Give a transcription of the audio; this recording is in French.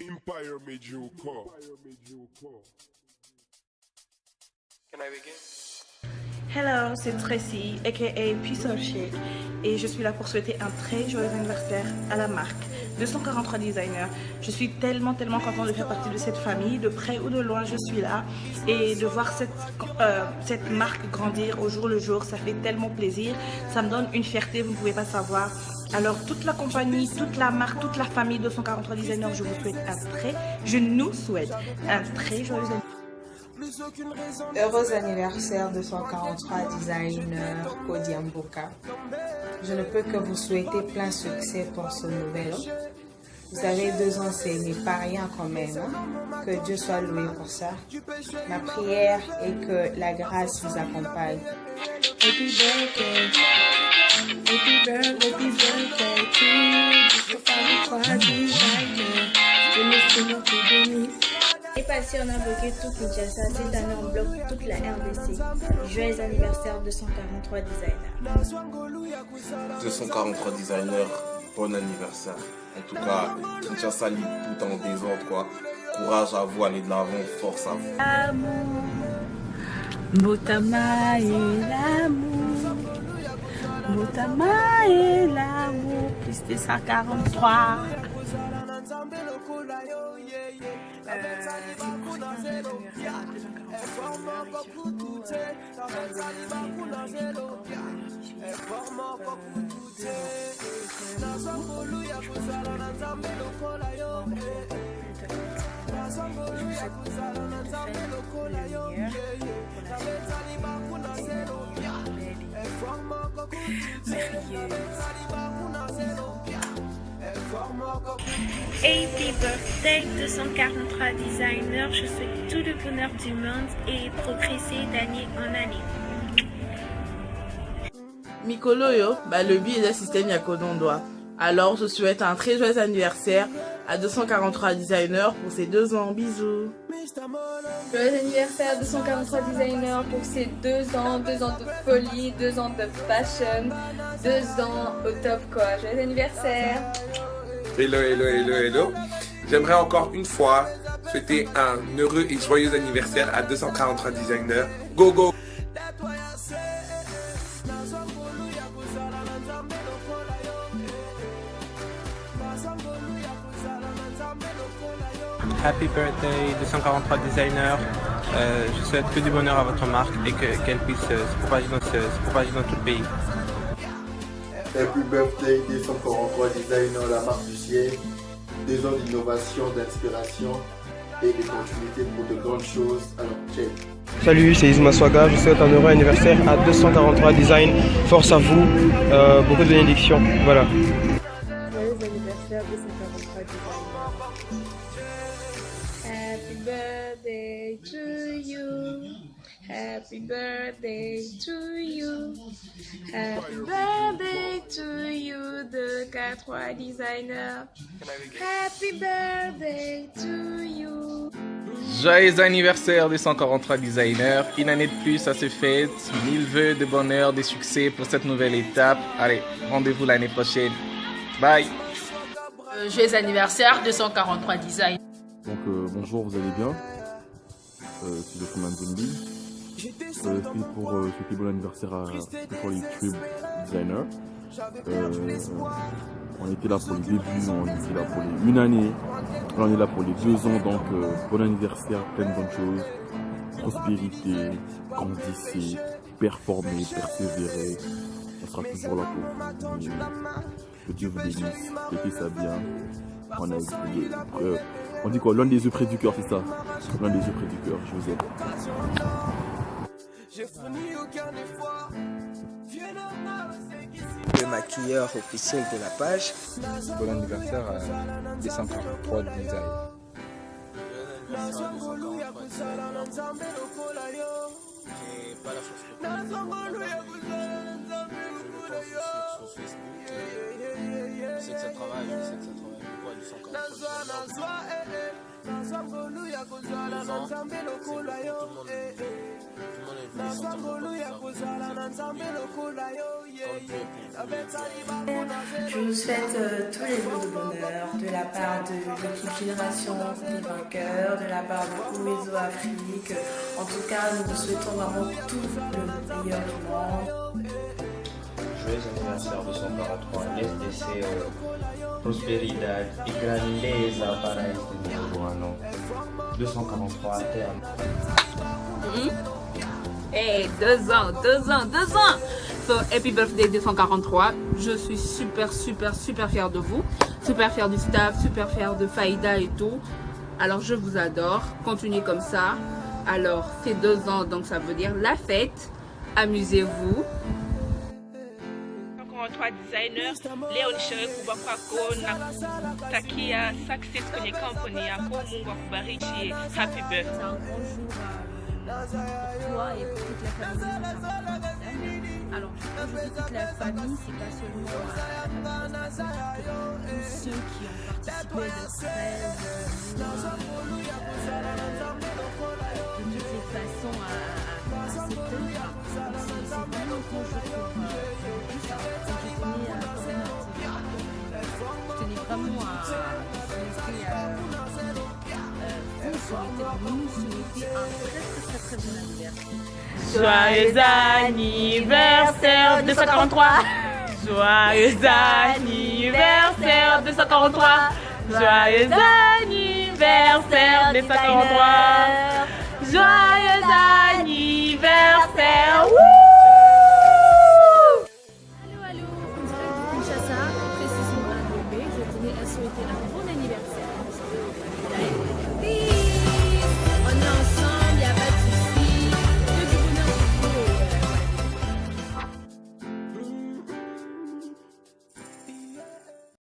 Empire Mediocre. Can I begin? Hello, c'est Tracy, aka Piece of Shake, et je suis là pour souhaiter un très joyeux anniversaire à la marque 243 Designers. Je suis tellement contente de faire partie de cette famille, de près ou de loin je suis là, et de voir cette marque grandir au jour le jour, ça fait tellement plaisir, ça me donne une fierté, vous ne pouvez pas savoir. Alors toute la compagnie, toute la marque, toute la famille 243 Designers, je nous souhaite un très joyeux anniversaire. Heureux anniversaire 243 designer Cody Mboka. Je ne peux que vous souhaiter plein succès pour ce nouvel an. Vous avez 2 ans, c'est pas rien quand même. Hein? Que Dieu soit loué pour ça. Ma prière est que la grâce vous accompagne. Happy birthday, happy birthday, happy birthday to 243 designer. Je me souviens tout béni. Et passé, on a bloqué tout Kinshasa. Cette année, on bloque toute la RDC. Joyeux anniversaire 243 designers. 243 designers, bon anniversaire. En tout cas, Kinshasa libre tout en désordre, quoi. Courage à vous, allez de l'avant, force à vous. L'amour, Motama et l'amour, Motama et l'amour, plus de 143. Happy birthday 243 designers. Je souhaite tout le bonheur du monde et progresser d'année en année. Mikolo yo, le but est système Yakodondoa. Alors je souhaite un très joyeux anniversaire à 243 designers pour ces 2 ans. Bisous. Joyeux anniversaire 243 designers pour ces 2 ans, 2 ans de folie, 2 ans de fashion, 2 ans au top quoi. Joyeux anniversaire. Hello. J'aimerais encore une fois souhaiter un heureux et joyeux anniversaire à 243 designers. Go go! Happy birthday 243 designers. Je souhaite que du bonheur à votre marque et qu'elle puisse se propager dans tout le pays. Happy birthday 243 designers, la marque du ciel. 2 ans d'innovation, d'inspiration et de continuité pour de grandes choses. Alors, check. Salut, c'est Isma Swaga, je souhaite un heureux anniversaire à 243 Design. Force à vous, beaucoup de bénédictions. Voilà. Joyeux anniversaire 243 designers. Happy birthday to you. Happy birthday to you. Happy birthday to you, 243 designers. Happy birthday to you. Joyeux anniversaire 243 designers, une année de plus à se fête, 1000 vœux de bonheur, de succès pour cette nouvelle étape. Allez, rendez-vous l'année prochaine. Bye. Joyeux anniversaire 243 designers. Donc bonjour, vous allez bien? C'est le Command Zombie. C'est pour souhaiter bon anniversaire pour les Cube Designer. On était là pour les débuts, on était là pour les 1 année, là on est là pour les 2 ans, donc bon anniversaire, plein de bonnes choses, prospérité, grandissez, performez, persévérez, on sera toujours là pour vous, que Dieu vous bénisse, fêtez ça bien, on dit quoi, l'un des yeux près du cœur, c'est ça, l'un des yeux près du cœur, je vous aime. J'ai fourni aucun effort. Le maquilleur officiel de la page. Bon anniversaire à 243 Design. Je sais que ça travaille, Je vous souhaite tous les vœux de bonheur de la part de l'équipe Génération des Vainqueurs, de la part de Uwezo Afrique. En tout cas, nous vous souhaitons vraiment tout le meilleur du monde. Joyeux anniversaire de 143, les deseos prosperidad y grandeza para este nuevo año. 243 à terme. Hey, 2 ans. So, happy birthday 243. Je suis super fière de vous. Super fière du staff, super fière de Faïda et tout. Alors, je vous adore. Continuez comme ça. Alors, c'est 2 ans, donc ça veut dire la fête. Amusez-vous. 3 designers leo nisherehe kubwa kwako na kutakia success kwenye kampuni yako. Mungu akubariki. Happy birthday. Toi et pour toute la famille. Alors, quand je dis toute la famille, c'est pas seulement tous ceux qui ont participé de toutes les façons à cette œuvre. C'est vraiment quand je trouve je tenais vraiment à vous souhaiter un très bon anniversaire. Joyeux anniversaire 243. Joyeux anniversaire 243. Joyeux anniversaire 243. Joyeux anniversaire. Wouh!